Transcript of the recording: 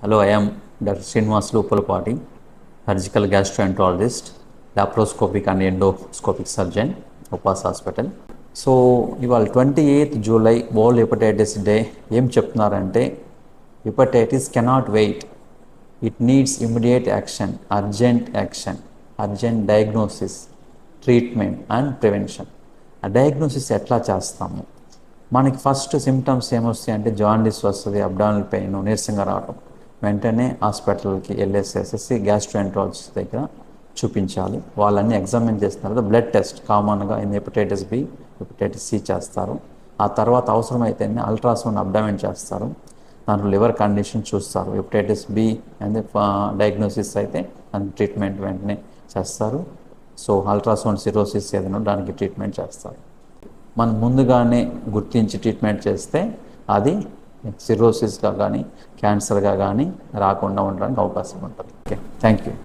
Hello, I am Dr. Srinivas Lupalapati, surgical gastroenterologist, laparoscopic and endoscopic surgeon, Upas Hospital. So ఇవాళ 28th July world hepatitis day. ఏం చెప్తున్నారంటే hepatitis cannot wait, it needs immediate action, urgent diagnosis, treatment and prevention. ఆ diagnosis ఎట్లా చేస్తాము? మనకి first symptoms ఏమొస్తాయి అంటే jaundice వస్తుంది, అబ్డామినల్ పెయిన్, నీరసంగా రావడం. వెంటనే హాస్పిటల్కి వెళ్ళేసేసి గ్యాస్ట్రోఎంట్రాలజిస్ట్ దగ్గర చూపించాలి. వాళ్ళని ఎగ్జామిన్ చేసిన తర్వాత బ్లడ్ టెస్ట్ కామన్గా హెపటైటిస్ బి, హెపటైటిస్ సి చేస్తారు. ఆ తర్వాత అవసరమైతే అల్ట్రాసౌండ్ అబ్డామిన్ చేస్తారు. దాంట్లో లివర్ కండిషన్ చూస్తారు. హెపటైటిస్ బి అండ్ డయాగ్నోసిస్ అయితే దానికి ట్రీట్మెంట్ వెంటనే చేస్తారు. సో అల్ట్రాసౌండ్ సిరోసిస్ ఏదైనా దానికి ట్రీట్మెంట్ చేస్తారు. మనం ముందుగానే గుర్తించి ట్రీట్మెంట్ చేస్తే అది సిరోసిస్గా కానీ క్యాన్సర్గా కానీ రాకుండా ఉండడానికి అవకాశం ఉంటుంది. Okay, thank you.